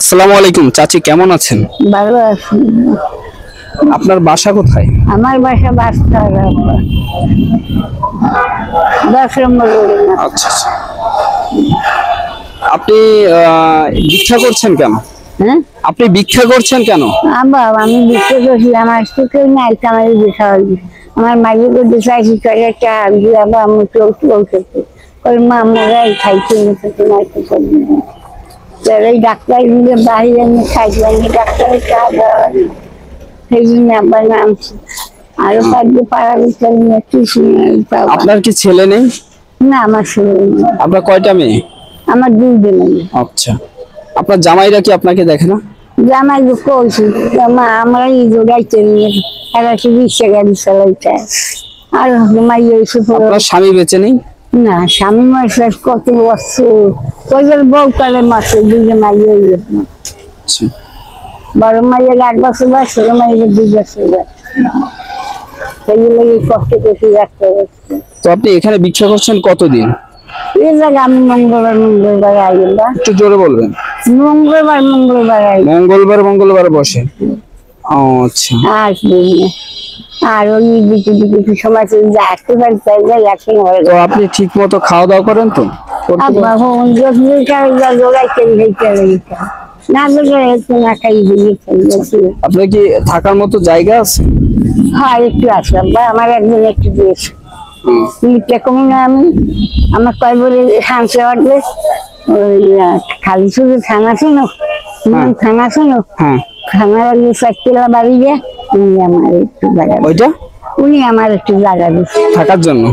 আসসালামু আলাইকুম চাচি, কেমন আছেন? ভালো আছি। আপনার বাসা কোথায়? আমার বাসা বাস্তার 10 নম্বর রোডে। আচ্ছা আচ্ছা। আপনি ভিক্ষা করছেন কেন? হ্যাঁ, আপনি ভিক্ষা করছেন কেন? আমি বিক্রি করছি। আমার সুখে নাই, আমার দেখা হয়নি। আমার মাঝে করতে চাইছি একটা আবার আমি চলতে ওই মা আমরা খাইতে তোমার এই ডাক্তার গুলো বাইরে আমি খাইছিলাম, ডাক্তারের কাজ সেই জন্য আবার নামছি। আরো পাঁচজন পাড়া বিচার নিয়ে আপনার কি ছেলে নেই? না, আমার ছেলে নেই। আপনার কয়টা মেয়ে? আমার 2 দিন। আচ্ছা, আপনার জামাইরা কি আপনাকে দেখে না? জামাই কইছি আমরা এই জোগাইতে নিয়ে এরা কি 20 গাড়ি চালাইতে আর ঘুমাই এসে আপনার স্বামী বেঁচে নেই? না, স্বামী মাসের কত বছর ওই বউ কালে মাসে 2 মাইয়ে। আচ্ছা, বড় মাইয়ের 8 বছর বয়স, ছোট মাইয়ের 2 বছর বয়স। সেগুলো কষ্ট বেশি রাখতে হচ্ছে। তো আপনি এখানে ভিক্ষা করছেন কতদিন? এই জায়গায় আমি মঙ্গলবার আইবা। একটু জোরে বলবেন। মঙ্গলবার আই। মঙ্গলবার বসে। ও আচ্ছা। আর ওই দিকে সময় আসতে পারতে তো আপনি ঠিক মতো খাওয়া দাওয়া করেন তো? আপনার কি থাকার মতো জায়গা আছে? হ্যাঁ, একটু আসলাম বা আমার একদিন একটু দিয়েছে কমে না। আমার কয় বলে হাঁসে উঠবে ওই খালি শুধু খানা শুনো খানা শুনো খানার আগে 4 কিলো বাড়ি যায়। উনি আমার একটু জায়গা ওইটা উনি আমার একটু জায়গা দিচ্ছে থাকার জন্য।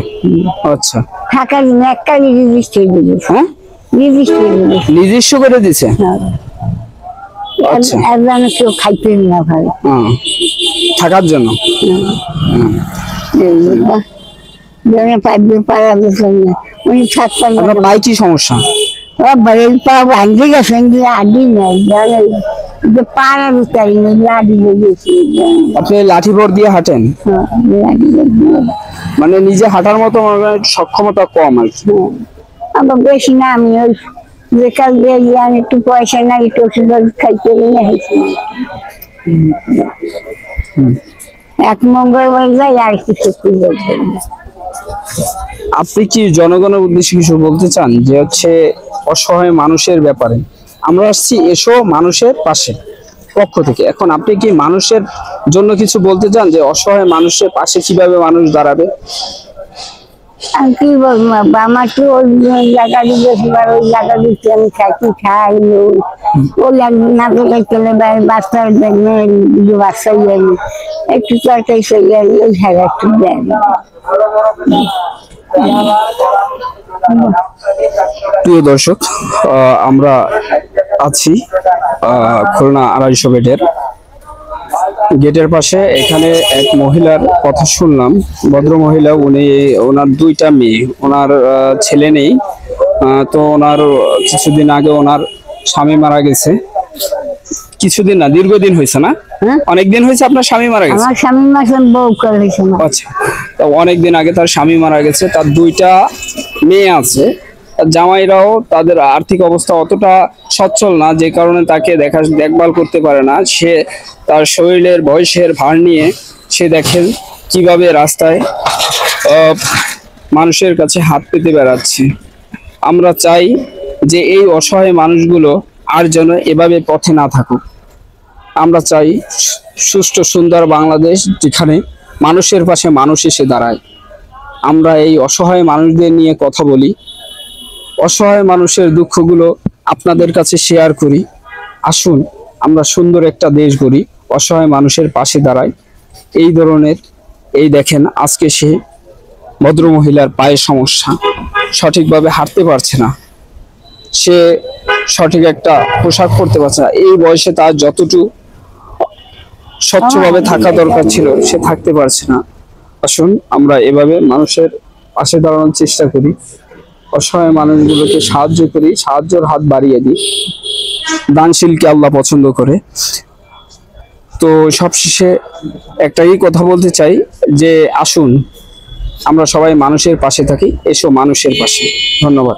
আচ্ছা, থাকার জন্য একটা রেজিস্ট্রি দিয়েছে। হ্যাঁ, নিজস্ব করে দিছে। আচ্ছা, কেউ খাইতে না ভাই থাকার জন্য। উনি থাকতেন। আপনার পায়ে কি সমস্যা? পা ভাঙতে গেছেন, আডি নাই পাড়া বিচারি লাঠি গেছি। আপনি লাঠি ভর দিয়ে হাঁটেন? মানে নিজে হাঁটার মতো সক্ষমতা কম আর কি। আবার বেশি না, আমি ওই যে কাল দিয়ে একটু পয়সা নাই, একটু ওষুধ খাইতে নিয়ে হয়েছি। এক মঙ্গলবার যাই আর কিছু। আপনি কি জনগণের উদ্দেশ্যে কিছু বলতে চান যে হচ্ছে অসহায় মানুষের ব্যাপারে? আমরা আসছি এসো মানুষের পাশে পক্ষ থেকে। এখন আপনি কি মানুষের জন্য কিছু বলতে চান যে অসহায় মানুষের পাশে কিভাবে মানুষ দাঁড়াবে? আমি কি বলবো, আমার তো ওই জায়গা দিতে ওই জায়গা দিচ্ছি, আমি খাই ওই না চলে বাচ্চার বাচ্চা একটু তরকারি ওই জায়গা একটু দেয়। প্রিয় দর্শক, আমরা আছি খুলনা 250 বেডের গেটের পাশে। এখানে এক মহিলার কথা শুনলাম, ভদ্র মহিলা। ওনার 2টা মেয়ে, ওনার ছেলে নেই। তো ওনার কিছুদিন আগে ওনার স্বামী মারা গেছে। কিছুদিন না, দীর্ঘদিন হয়েছে না? অনেকদিন হয়েছে আপনার স্বামী মারা গেছে? আমার স্বামী মারা বউ করেছে। আচ্ছা, তো অনেকদিন আগে তার স্বামী মারা গেছে। তার 2টা মেয়ে আছে। জামাইরাও তাদের আর্থিক অবস্থা অতটা সচ্ছল না, যে কারণে তাকে দেখভাল করতে পারে না। সে তার শরীরের বয়সের ভার নিয়ে সে দেখেন কিভাবে রাস্তায় মানুষের কাছে হাত পেতে বেড়াচ্ছে। আমরা চাই যে এই অসহায় মানুষগুলো আর যেন এভাবে পথে না থাকুক। আমরা চাই সুষ্ঠু সুন্দর বাংলাদেশ, যেখানে মানুষের পাশে মানুষ এসে দাঁড়ায়। আমরা এই অসহায় মানুষদের নিয়ে কথা বলি, অসহায় মানুষের দুঃখগুলো আপনাদের কাছে শেয়ার করি। আসুন আমরা সুন্দর একটা দেশ গড়ি, অসহায় মানুষের পাশে দাঁড়াই। এই ধরনের, এই দেখেন আজকে সে ভদ্রমহিলার পায়ের সমস্যা, সঠিকভাবে হাঁটতে পারছে না, সে সঠিক একটা পোশাক পরতে পারছে না। এই বয়সে তার যতটুকু স্বচ্ছভাবে থাকা দরকার ছিল সে থাকতে পারছে না। আসুন আমরা এভাবে মানুষের পাশে দাঁড়ানোর চেষ্টা করি, অসহায় মানুষগুলোকে সাহায্য করি, সাহায্যের হাত বাড়িয়ে দিই। দানশীলকে আল্লাহ পছন্দ করে। তো সবশেষে একটাই কথা বলতে চাই যে আসুন আমরা সবাই মানুষের পাশে থাকি, এসো মানুষের পাশে। ধন্যবাদ।